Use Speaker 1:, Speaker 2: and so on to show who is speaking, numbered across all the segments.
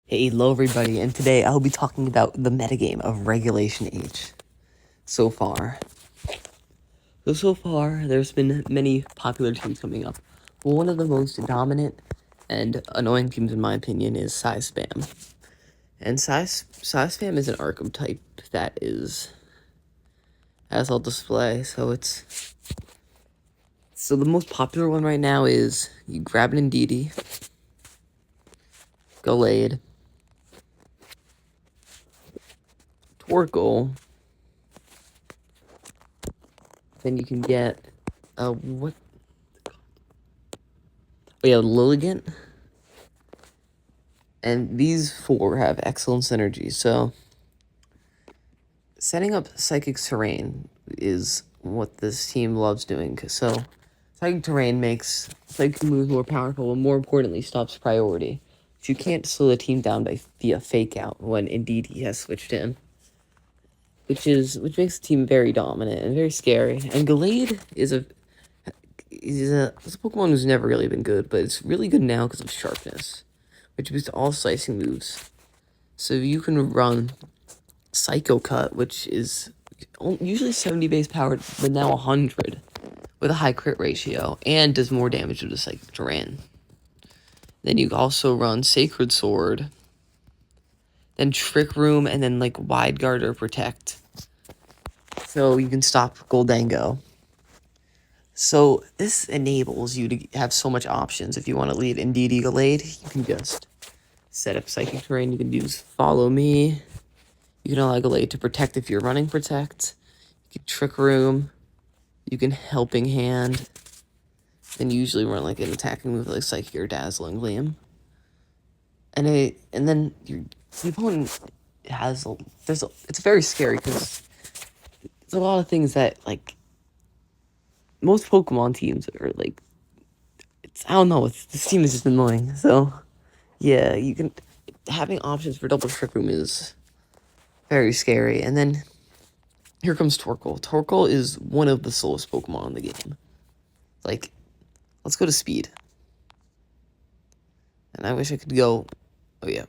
Speaker 1: Hey, hello everybody, and today I'll be talking about the metagame of Regulation H. So far, there's been many popular teams coming up. Well, one of the most dominant and annoying teams, in my opinion, is Size Spam. And Size Spam is an archetype that is, as I'll display. So the most popular one right now is you grab an Indeedee, Gallade, Torkoal. Then you can get what? Oh yeah, Lilligant. And these four have excellent synergy. So setting up Psychic Terrain is what this team loves doing. So Psychic Terrain makes Psychic moves more powerful, and more importantly, stops priority. So you can't slow the team down via Fake Out when indeed he has switched in, which makes the team very dominant and very scary. And Gallade is a Pokemon who's never really been good, but it's really good now because of Sharpness, which boosts all slicing moves. So you can run Psycho Cut, which is usually 70 base powered, but now 100 with a high crit ratio and does more damage to the Psychic Terrain. Then you also run Sacred Sword, then Trick Room, and then like Wide Guard or Protect. So you can stop Goldango. So this enables you to have so much options. If you want to lead Indeedee Gallade, you can just set up Psychic Terrain. You can use Follow Me. You can allow Gallade to protect if you're running Protect. You can Trick Room. You can Helping Hand. Then you usually run like an attacking move like Psychic or Dazzling Gleam. And then the opponent has it's very scary because there's a lot of things that like most Pokemon teams are like. I don't know. This team is just annoying. So yeah, having options for double Trick Room is very scary. And then here comes Torkoal. Torkoal is one of the slowest Pokemon in the game. Like, let's go to speed. And I wish I could go. Oh yeah.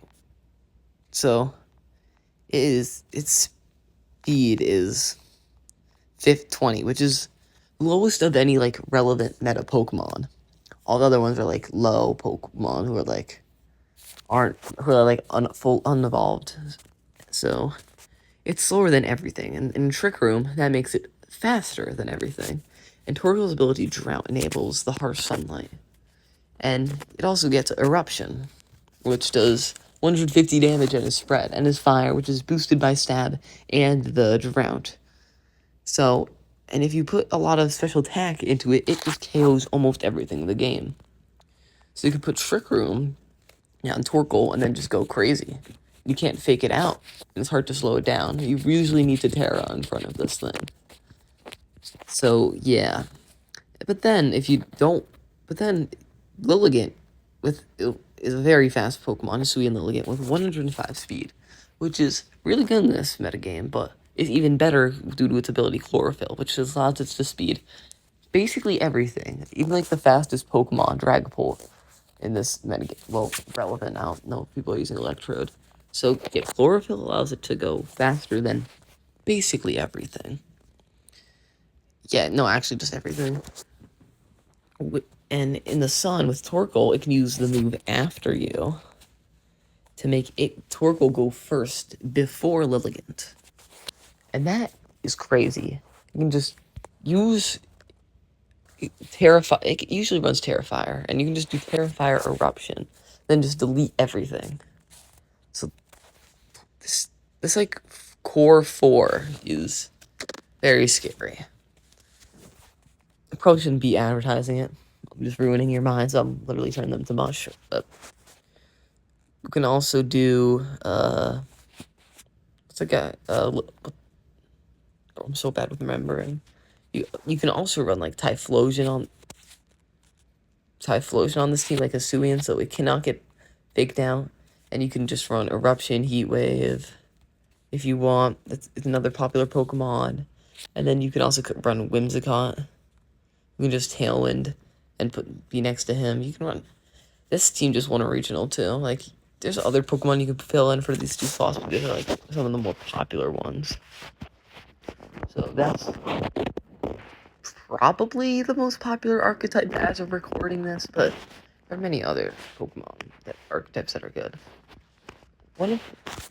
Speaker 1: So its speed is 20, which is lowest of any like relevant meta Pokemon. All the other ones are like low Pokemon who are like full unevolved. So it's slower than everything. And in Trick Room, that makes it faster than everything. And Torkoal's ability Drought enables the harsh sunlight. And it also gets Eruption, which does 150 damage at his spread, and his Fire, which is boosted by Stab and the Drought. So, and if you put a lot of special attack into it, it just KOs almost everything in the game. So you could put Trick Room on Torkoal and then just go crazy. You can't fake it out, and it's hard to slow it down. You usually need to Terra in front of this thing. So, yeah. But then, Lilligant is a very fast Pokemon, Hisuian Lilligant, with 105 speed, which is really good in this metagame, but is even better due to its ability Chlorophyll, which allows it to speed basically everything, even like the fastest Pokemon, Dragapult, in this metagame. Well, relevant, I don't know if people are using Electrode. So, yeah, Chlorophyll allows it to go faster than basically everything. Yeah, no, actually just everything. And in the Sun, with Torkoal, it can use the move After You to make Torkoal go first before Lilligant. And that is crazy. You can just use Terrify. It usually runs Terrifier, and you can just do Terrifier Eruption, then just delete everything. So this like core 4 is very scary. I probably shouldn't be advertising it. I'm just ruining your minds. I'm literally turning them to mush. But you can also do it's like I'm so bad with remembering. You can also run like Typhlosion on this team, like a Hisuian, so it cannot get faked out. And you can just run Eruption, Heat Wave, if you want. It's another popular Pokemon. And then you can also run Whimsicott. You can just Tailwind and be next to him. You can run. This team just won a regional too. Like, there's other Pokemon you can fill in for these two slots, but these are like some of the more popular ones. So that's probably the most popular archetype as of recording this, but there are many other Pokemon archetypes that are good. One of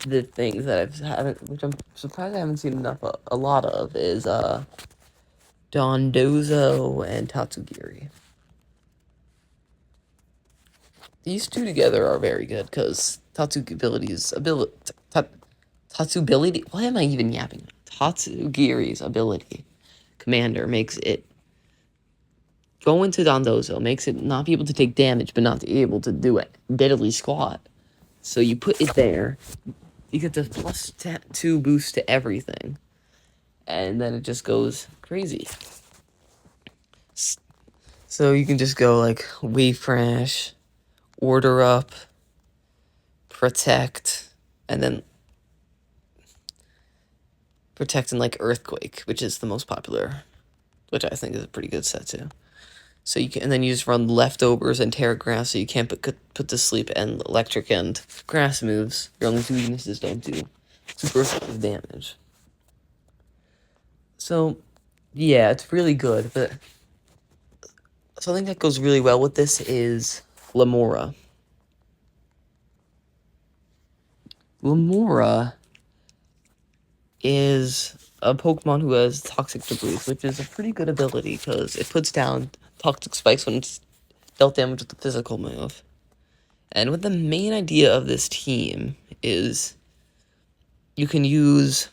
Speaker 1: the things that which I'm surprised I haven't seen a lot of, is Dondozo and Tatsugiri. These two together are very good because Tatsugiri's why am I even yapping? Tatsugiri's ability, Commander, makes it go into Dondozo, makes it not be able to take damage, but not be able to do it deadly squat. So you put it there, you get the +2 boost to everything, and then it just goes crazy. So you can just go like Wave Crash, Order Up, Protect, and then Protect and like Earthquake, which is the most popular, which I think is a pretty good set too. So you can, and then you just run Leftovers and Terra Grass, so you can't put to sleep, and Electric and Grass moves. Your only two weaknesses don't do super effective damage. So, yeah, it's really good, but something that goes really well with this is Lamora. Lamora is a Pokemon who has Toxic Debris, which is a pretty good ability because it puts down Toxic Spikes when it's dealt damage with the physical move. And what the main idea of this team is, you can use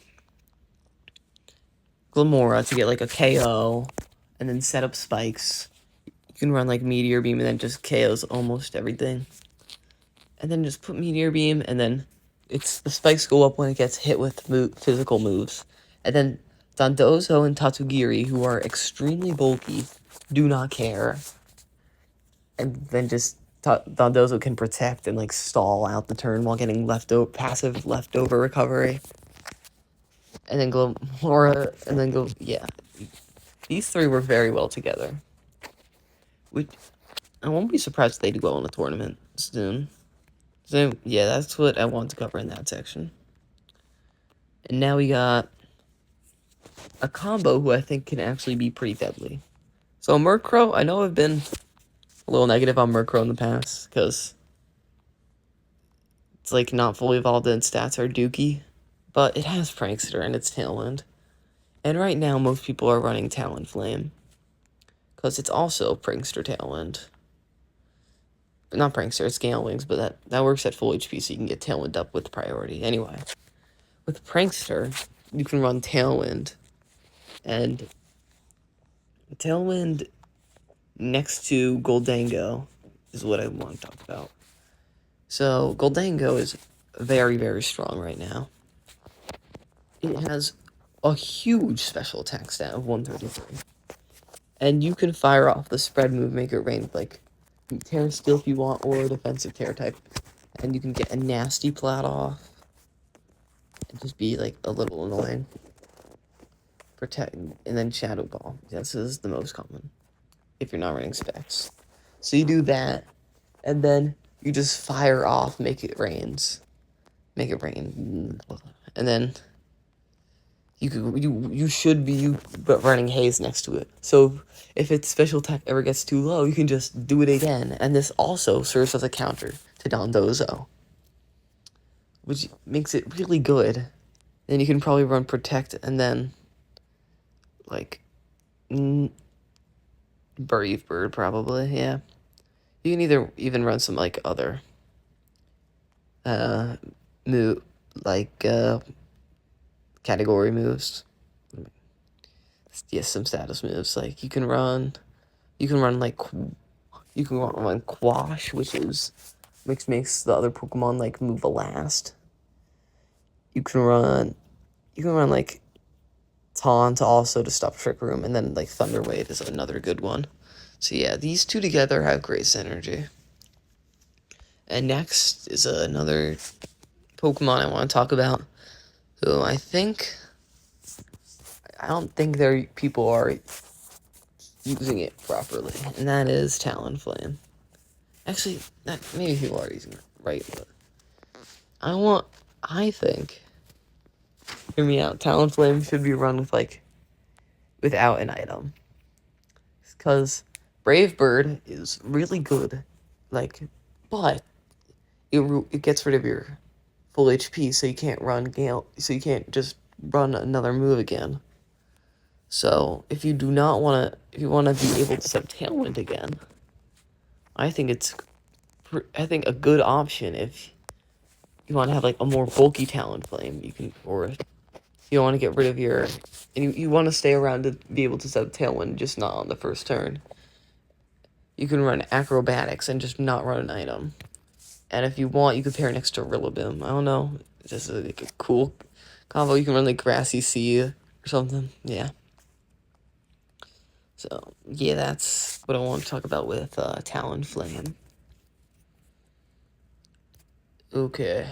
Speaker 1: Glimmora to get like a KO and then set up spikes. You can run like Meteor Beam and then just KOs almost everything. And then just put Meteor Beam, and then the spikes go up when it gets hit with physical moves. And then Dondozo and Tatsugiri, who are extremely bulky, do not care. And then just Dondozo can protect and like stall out the turn while getting passive leftover recovery. And then Glimmora, and then yeah. These three work very well together. Which, I won't be surprised if they do well in a tournament soon. So, yeah, that's what I want to cover in that section. And now we got a combo who I think can actually be pretty deadly. So Murkrow, I know I've been a little negative on Murkrow in the past, because it's like not fully evolved and its stats are dookie. But it has Prankster and its Tailwind. And right now most people are running Talonflame, because it's also Prankster Tailwind. But not Prankster, it's Gale Wings, but that works at full HP, so you can get Tailwind up with priority. Anyway, with Prankster, you can run Tailwind, and Tailwind next to Goldango is what I want to talk about. So Goldango is very, very strong right now. It has a huge special attack stat of 133. And you can fire off the spread move, make it rain like Terra Steel if you want, or a defensive Terra type. And you can get a nasty plat off and just be like a little annoying. Protect, and then Shadow Ball. This is the most common if you're not running specs. So you do that, and then you just fire off, make it rain, and then you should be running Haze next to it. So if its special attack ever gets too low, you can just do it again, and this also serves as a counter to Dondozo, which makes it really good. Then you can probably run Protect, and then like Brave Bird, probably, yeah. You can even run some like other category moves. Yes, some status moves. Like you can run Quash, which makes the other Pokemon like move a last. You can run like Taunt also to stop Trick Room, and then like Thunder Wave is another good one. So yeah, these two together have great synergy. And next is another Pokemon I want to talk about, who I don't think people are using it properly, and that is Talonflame. Actually, maybe people are using it right, but I think, hear me out, Talonflame should be run with, like, without an item. Because Brave Bird is really good, like, but it gets rid of your full HP, so you can't run Gale, so you can't just run another move again. So if you do not want to, if you want to be able to set Tailwind again, I think a good option if you want to have like a more bulky Talonflame, you can, or you want to get rid of your, and you want to stay around to be able to set Tailwind, just not on the first turn. You can run Acrobatics and just not run an item. And if you want, you could pair next to Rillaboom. I don't know, just like a cool combo. You can run like Grassy Sea or something. Yeah. So yeah, that's what I want to talk about with Talonflame. Okay.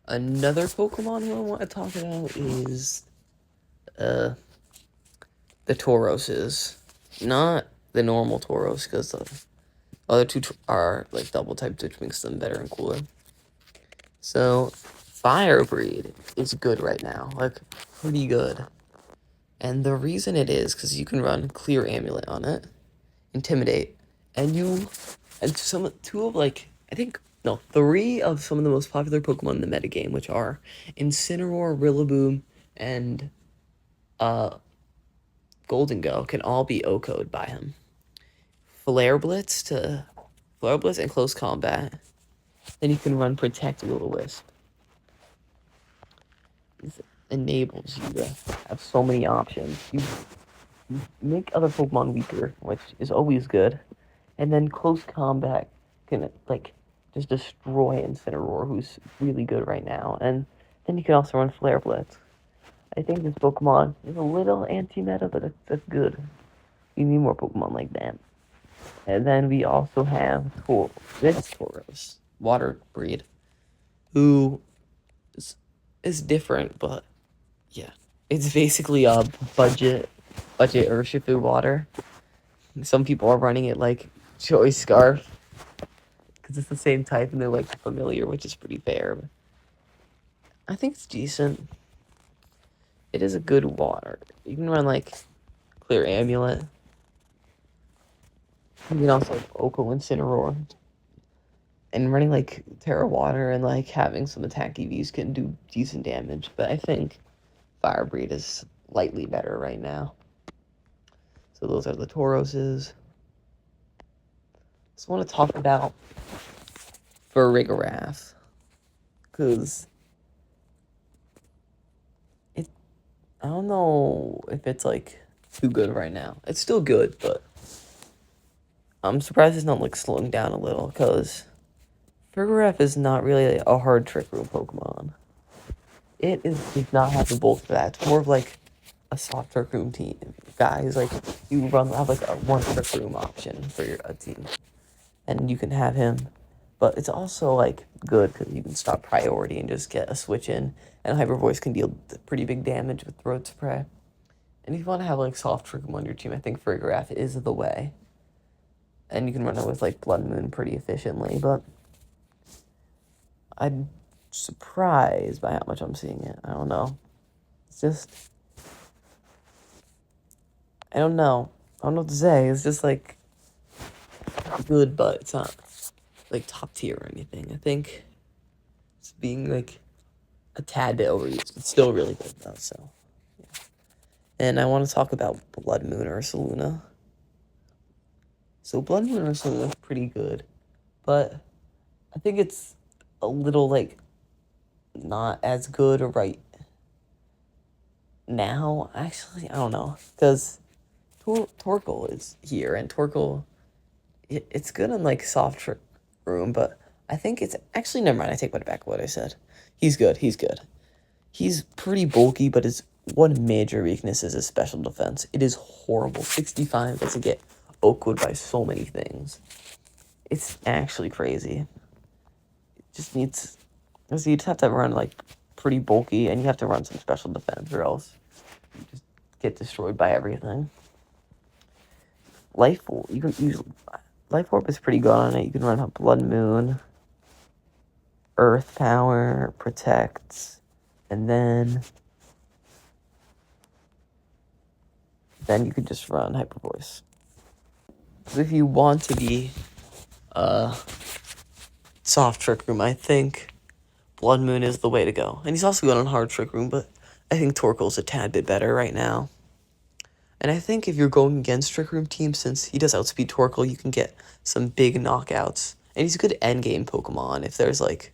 Speaker 1: Another Pokemon who I want to talk about is the Tauroses. Not the normal Tauros, because the other two are like double types, which makes them better and cooler. So Fire Breed is good right now, like pretty good. And the reason it is because you can run Clear Amulet on it, Intimidate, and two of like, I think, no, three of some of the most popular Pokemon in the metagame, which are Incineroar, Rillaboom, and Goldengo, can all be OHKO'd by him. Flare Blitz and Close Combat. Then you can run Protect Will-O-Wisp. This enables you to have so many options. You make other Pokemon weaker, which is always good. And then Close Combat can, like, just destroy Incineroar, who's really good right now. And then you can also run Flare Blitz. I think this Pokemon is a little anti-meta, but that's good. You need more Pokemon like that. And then we also have this Tauros, Water Breed, who is different, but yeah. It's basically a budget Urshifu water. Some people are running it like Choice Scarf, because it's the same type and they're like familiar, which is pretty fair. But I think it's decent. It is a good water. You can run like Clear Amulet. You can also have OHKO Incineroar. And running like Terra Water and like having some attack EVs can do decent damage. But I think Fire Breed is lightly better right now. So those are the Tauroses. Just want to talk about Farigiraf, because I don't know if it's like too good right now. It's still good, but I'm surprised it's not like slowing down a little, because Farigiraf is not really a hard Trick Room Pokemon. Does not have the bulk for that. It's more of like a soft Trick Room team. Guys, like, you have like a one Trick Room option for your team, and you can have him. But it's also like good because you can stop priority and just get a switch in, and Hyper Voice can deal pretty big damage with Throat Spray. And if you want to have like soft Trick Room on your team, I think Farigiraf is the way. And you can run it with like Blood Moon pretty efficiently, but I'm surprised by how much I'm seeing it. I don't know. It's just, I don't know. I don't know what to say. It's just like good, but it's not like top tier or anything. I think it's being like a tad bit overused. It's still really good though, so yeah. And I want to talk about Blood Moon Ursaluna. So Blood Moon Ursaluna is pretty good, but I think it's a little like not as good right now. Actually, I don't know, because Torkoal is here, and Torkoal, it's good in like soft room, but I think it's actually, never mind. I take back what I said. He's good. He's pretty bulky, but his one major weakness is his special defense. It is horrible. 65 doesn't get Oakwood by so many things. It's actually crazy. It just needs, because you just have to run like pretty bulky, and you have to run some special defense, or else you just get destroyed by everything. Life Orb is pretty good on it. You can run a Blood Moon. Earth Power, Protect, and then you could just run Hyper Voice. So if you want to be soft Trick Room, I think Blood Moon is the way to go. And he's also good on hard Trick Room, but I think Torkoal's a tad bit better right now. And I think if you're going against Trick Room teams, since he does outspeed Torkoal, you can get some big knockouts. And he's a good endgame Pokemon if there's like...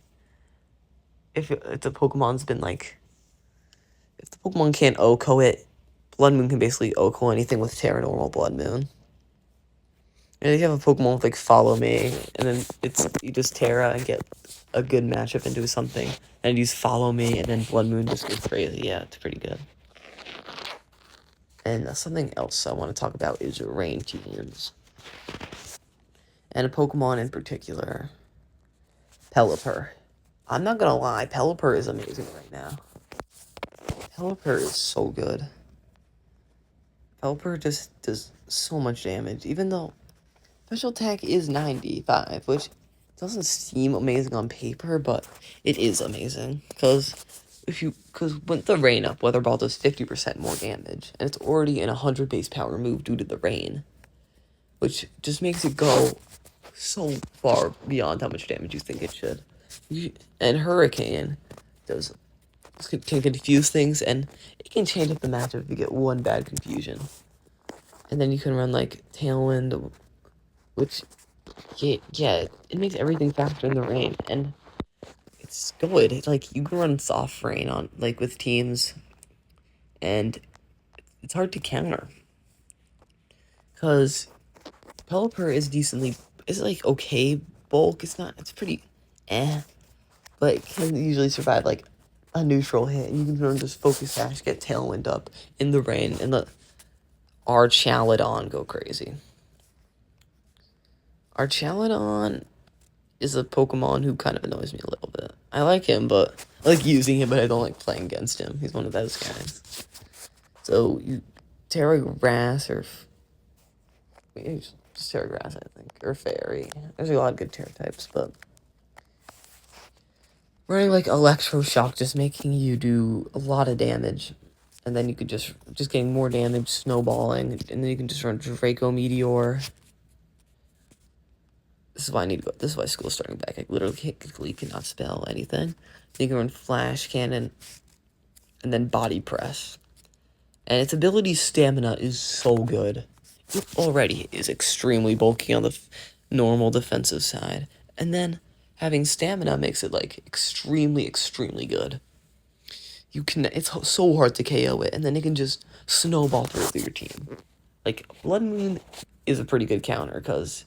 Speaker 1: If the Pokemon's been like... If the Pokemon can't OHKO it, Blood Moon can basically OHKO anything with Terra Normal Blood Moon. And if you have a Pokemon with like Follow Me, and then you just Terra and get a good matchup into something, and use Follow Me, and then Blood Moon just gets crazy. Yeah, it's pretty good. And something else I want to talk about is rain teams. And a Pokemon in particular, Pelipper. I'm not gonna lie, Pelipper is amazing right now. Pelipper is so good. Pelipper just does so much damage, even though special attack is 95, which doesn't seem amazing on paper, but it is amazing. Because with the rain up, Weather Ball does 50% more damage, and it's already an 100 base power move due to the rain, which just makes it go so far beyond how much damage you think it should. And Hurricane can confuse things, and it can change up the matchup if you get one bad confusion. And then you can run like Tailwind, which yeah, it makes everything faster in the rain, and it's good. It's like you can run soft rain on like with teams, and it's hard to counter because Pelipper is like okay bulk. It's pretty but it can usually survive like a neutral hit, and you can run just Focus Sash, get Tailwind up in the rain, and let Archaladon go crazy. Archaladon is a Pokemon who kind of annoys me a little bit. I like him, but I like using him, but I don't like playing against him. He's one of those guys. So you Terra Grass or just Terra Grass, I think, or Fairy. There's a lot of good Terra types, but running like Electroshock just making you do a lot of damage, and then you could just getting more damage, snowballing, and then you can just run Draco Meteor. This is why I need to go. This is why school's starting back. I literally cannot spell anything. You can run Flash Cannon, and then Body Press. And its ability Stamina is so good. It already is extremely bulky on the normal defensive side. And then having Stamina makes it like extremely, extremely good. It's so hard to KO it, and then it can just snowball through your team. Like, Blood Moon is a pretty good counter, because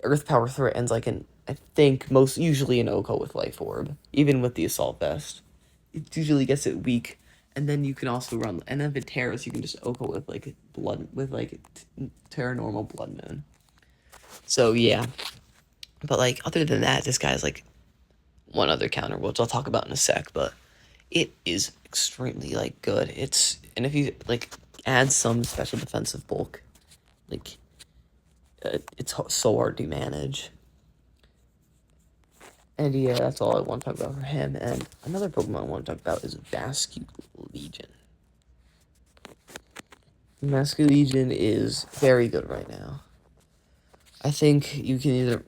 Speaker 1: Earth Power threatens like I think usually an OHKO with Life Orb, even with the Assault Vest. It usually gets it weak, and then you can also run, and then if it tears, you can just OHKO with Terra Normal Blood Moon. So yeah, but like other than that, this guy's like one other counter, which I'll talk about in a sec, but it is extremely like good. And if you like add some special defensive bulk, like it's so hard to manage. And yeah, that's all I want to talk about for him. And another Pokemon I want to talk about is Basculegion. Basculegion is very good right now. I think you can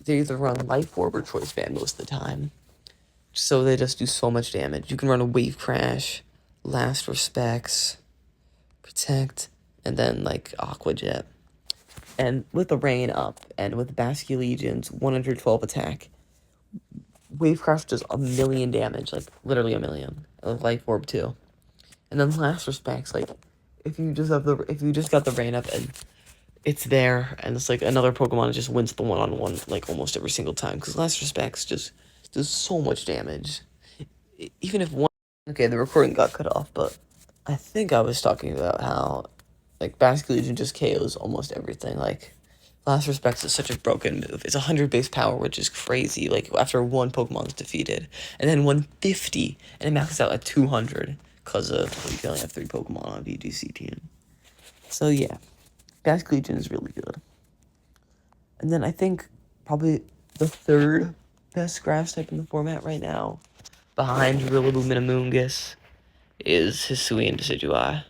Speaker 1: they either run Life Orb or Choice Band most of the time. So they just do so much damage. You can run a Wave Crash, Last Respects, Protect, and then like Aqua Jet. And with the rain up, and with Basculegion's 112 attack, Wave Crash does 1,000,000 damage, like literally 1,000,000. Life Orb too. And then Last Respects, like if you just got the rain up and it's there, and it's like another Pokemon just wins the one-on-one like almost every single time, because Last Respects just does so much damage. Even if one... Okay, the recording got cut off, but I think I was talking about how like Basculegion just KOs almost everything. Like Last Respects is such a broken move. It's 100 base power, which is crazy. Like after one Pokemon is defeated, and then 150, and it maxes out at 200 because you can only have 3 Pokemon on a VGC team. So yeah, Basculegion is really good. And then I think probably the third best grass type in the format right now, behind Rillaboom and Amoonguss, is Hisuian Decidueye.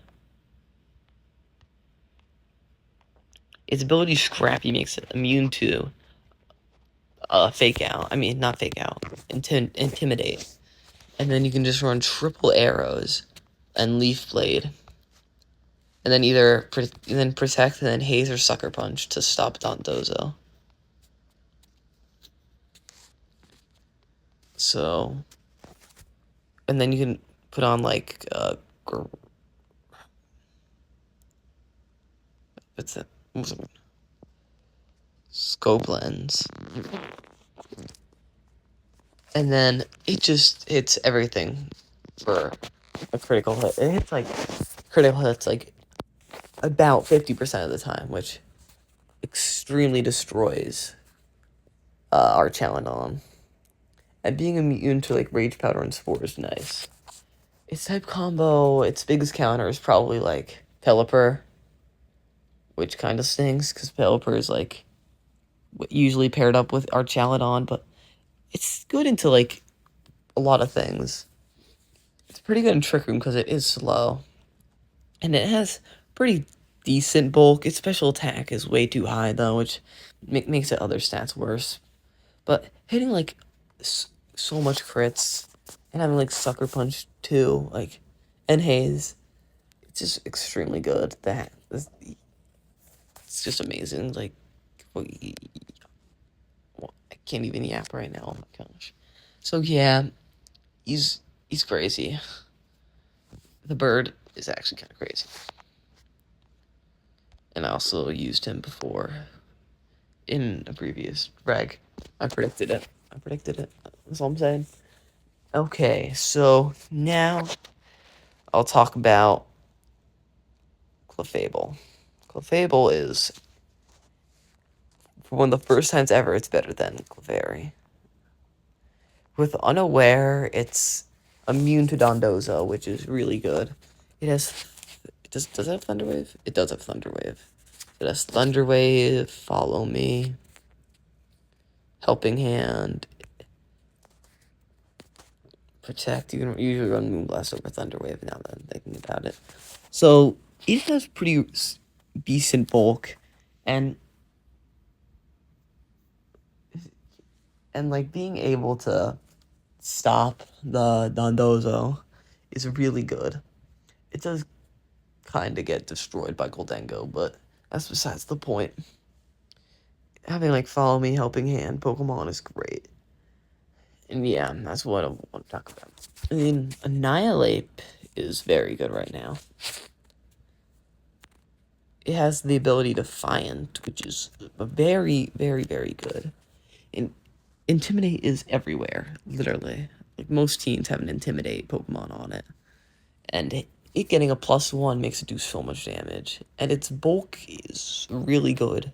Speaker 1: Its ability Scrappy makes it immune to Fake Out. I mean, not Fake Out. Intimidate. And then you can just run triple arrows and Leaf Blade. And then either Protect and then Haze or Sucker Punch to stop Dondozo. So, and then you can put on like what's it? Scope Lens. And then it just hits everything for a critical hit. It hits like critical hits like about 50% of the time, which extremely destroys our Chaladon. And being immune to like Rage Powder and Spore is nice. Its type combo, its biggest counter is probably like Pelipper, which kind of stings because Pelipper is like usually paired up with our Chaladon, but it's good into like a lot of things. It's pretty good in Trick Room because it is slow. And it has pretty decent bulk. Its special attack is way too high though, which makes it other stats worse. But hitting like so much crits and having like Sucker Punch too, like, and Haze, it's just extremely good. It's just amazing. Like, well, I can't even yap right now. Oh my gosh. So yeah, he's crazy. The bird is actually kind of crazy. And I also used him before in a previous reg. I predicted it. That's all I'm saying. Okay, so now I'll talk about Clefable. Clefable is, for one of the first times ever, it's better than Clefairy. With Unaware, it's immune to Dondozo, which is really good. It has... Does it have Thunder Wave? It does have Thunder Wave. It has Thunder Wave, Follow Me, Helping Hand, Protect. You can usually run Moonblast over Thunder Wave now that I'm thinking about it. So, it has pretty decent bulk, and like being able to stop the Dondozo is really good. It does kind of get destroyed by Goldengo, but that's besides the point. Having like Follow Me, Helping Hand Pokemon is great. And yeah, that's what I want to talk about. I mean, Annihilate is very good right now. It has the ability Defiant, which is very, very, very good. And Intimidate is everywhere, literally. Like, most teams have an Intimidate Pokemon on it. And it getting a +1 makes it do so much damage. And its bulk is really good.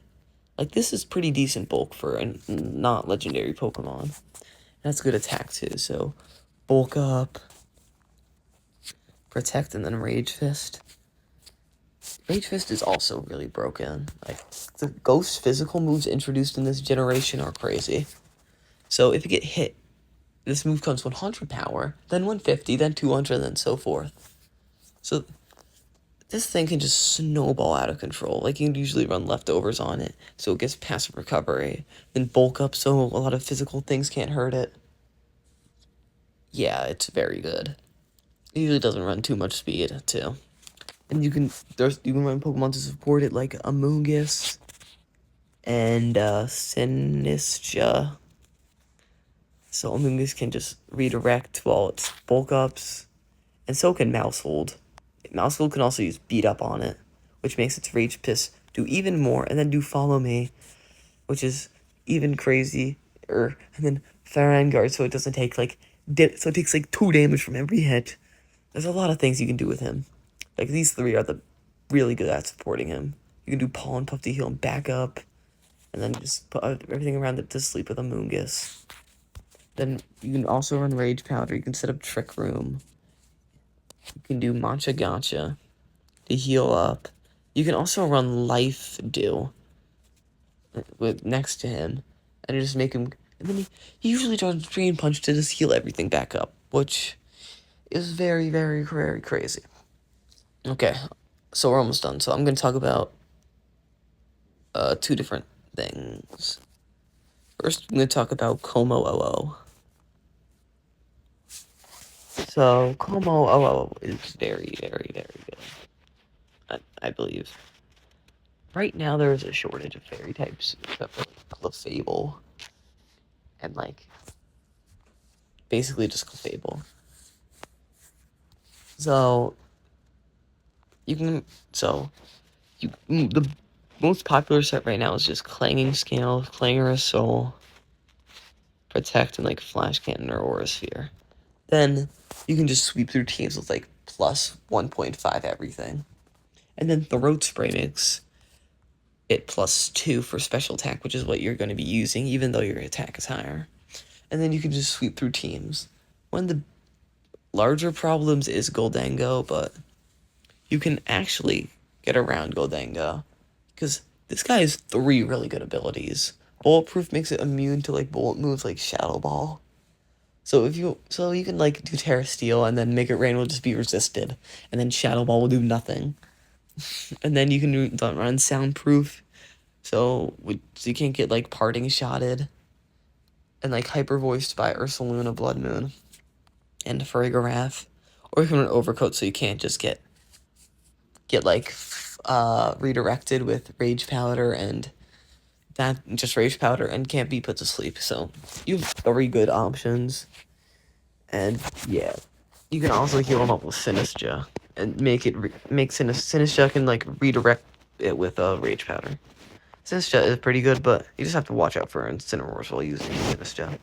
Speaker 1: Like, this is pretty decent bulk for a not legendary Pokemon. That's good attack too, so bulk up, protect, and then Rage Fist. Rage Fist is also really broken. Like, the ghost physical moves introduced in this generation are crazy. So if you get hit, this move comes 100 power, then 150, then 200, then so forth. So this thing can just snowball out of control. Like, you can usually run leftovers on it, so it gets passive recovery. Then bulk up so a lot of physical things can't hurt it. Yeah, it's very good. It usually doesn't run too much speed, too. And you can run Pokemon to support it, like Amoonguss and Sinistcha. So Amoonguss can just redirect while it's bulk ups, and so can Maushold. Maushold can also use Beat Up on it, which makes its Rage Piss do even more, and then do Follow Me, which is even crazy. And then Farangard, so it doesn't take like so it takes like 2 damage from every hit. There's a lot of things you can do with him. Like, these 3 are the really good at supporting him. You can do Pollen Puff to heal him back up, and then just put everything around it to sleep with Amoonguss. Then you can also run Rage Powder. You can set up Trick Room. You can do Matcha Gotcha to heal up. You can also run Life Dew with next to him, and just make him And then he usually does Drain Punch to just heal everything back up, which is very, very, very crazy. Okay, so we're almost done. So I'm going to talk about two different things. First, I'm going to talk about Como OO. So, Como OO is very, very, very good, I believe. Right now, there is a shortage of fairy types, except for Clefable, and, like, basically just Clefable. So, the most popular set right now is just Clanging Scale, Clangorous Soul, Protect, and, like, Flash Cannon or Aura Sphere. Then, you can just sweep through teams with, like, plus 1.5 everything. And then Throat Spray makes it plus 2 for special attack, which is what you're going to be using, even though your attack is higher. And then you can just sweep through teams. One of the larger problems is Goldango, but you can actually get around Goldango, because this guy has 3 really good abilities. Bulletproof makes it immune to, like, bullet moves like Shadow Ball. So you can, like, do Terra Steel, and then Make It Rain will just be resisted, and then Shadow Ball will do nothing. And then you can run Soundproof, so you can't get, like, Parting Shotted, and, like, Hyper Voiced by Ursaluna Blood Moon, and Farigarath. Or you can run Overcoat, so you can't just get like, redirected with Rage Powder, and that just Rage Powder, and can't be put to sleep. So you have 3 good options. And yeah, you can also heal them up with Sinistcha, and make Sinistcha can, like, redirect it with Rage Powder. Sinistcha is pretty good, but you just have to watch out for Incineroars while using Sinistcha.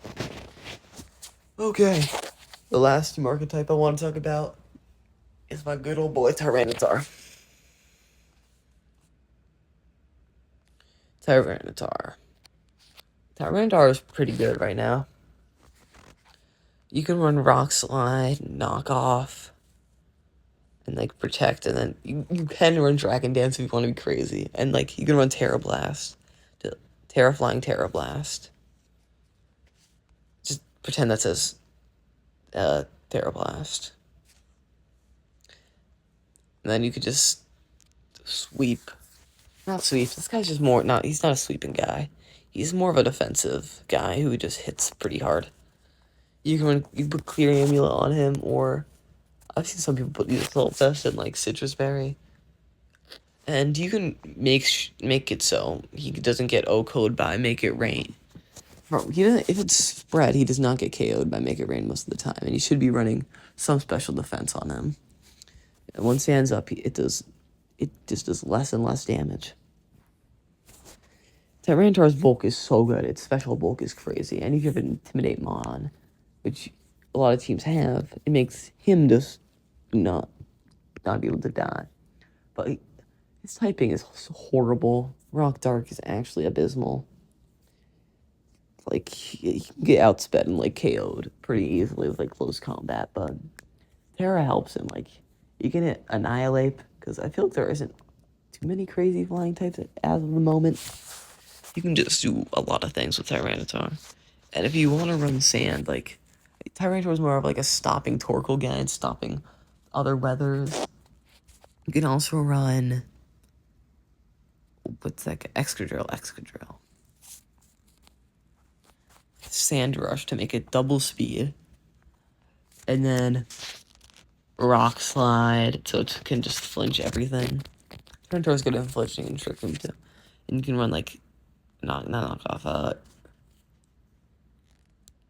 Speaker 1: Okay, the last team archetype I want to talk about is my good old boy Tyranitar. Tyranitar is pretty good right now. You can run Rock Slide, Knock Off, and, like, Protect, and then you can run Dragon Dance if you want to be crazy. And, like, you can run Terra Blast, Flying Terra Blast. Just pretend that says Terra Blast. And then you could just sweep. Not sweep. This guy's just he's not a sweeping guy. He's more of a defensive guy who just hits pretty hard. You can put Clear Amulet on him, or I've seen some people put Assault Vest and, like, Citrus Berry. And you can make it so he doesn't get O-code by Make It Rain. If it's spread, he does not get KO'd by Make It Rain most of the time, and he should be running some special defense on him. And once he ends up, it just does less and less damage. Tyranitar's bulk is so good. Its special bulk is crazy. And if you have an Intimidate Mon, which a lot of teams have, it makes him just not be able to die. But his typing is horrible. Rock Dark is actually abysmal. Like, he can get outsped and, like, KO'd pretty easily with, like, close combat, but Terra helps him. Like, you can hit Annihilate, because I feel like there isn't too many crazy flying types as of the moment. You can just do a lot of things with Tyranitar. And if you want to run Sand, like, Tyranitar is more of, like, a stopping Torkoal guy, stopping other weathers. You can also run, what's that? Excadrill. Sand Rush to make it double speed. And then Rock Slide, so it can just flinch everything. Tyranitar's good at flinching and Trick Room too. And you can run, like, not knock off,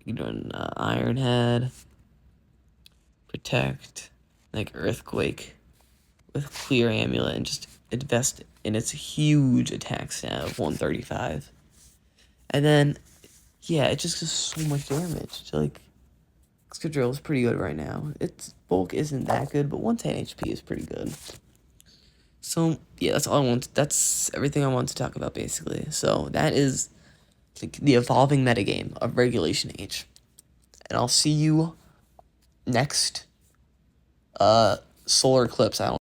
Speaker 1: you can run Iron Head, Protect, like Earthquake with Clear Amulet, and just invest in its huge attack stat of 135. And then, yeah, it just does so much damage. So, like, Excadrill is pretty good right now. Its bulk isn't that good, but 110 HP is pretty good. So, yeah, that's everything I want to talk about, basically. So, that is, like, the evolving metagame of Regulation H. And I'll see you next Solar Eclipse. I don't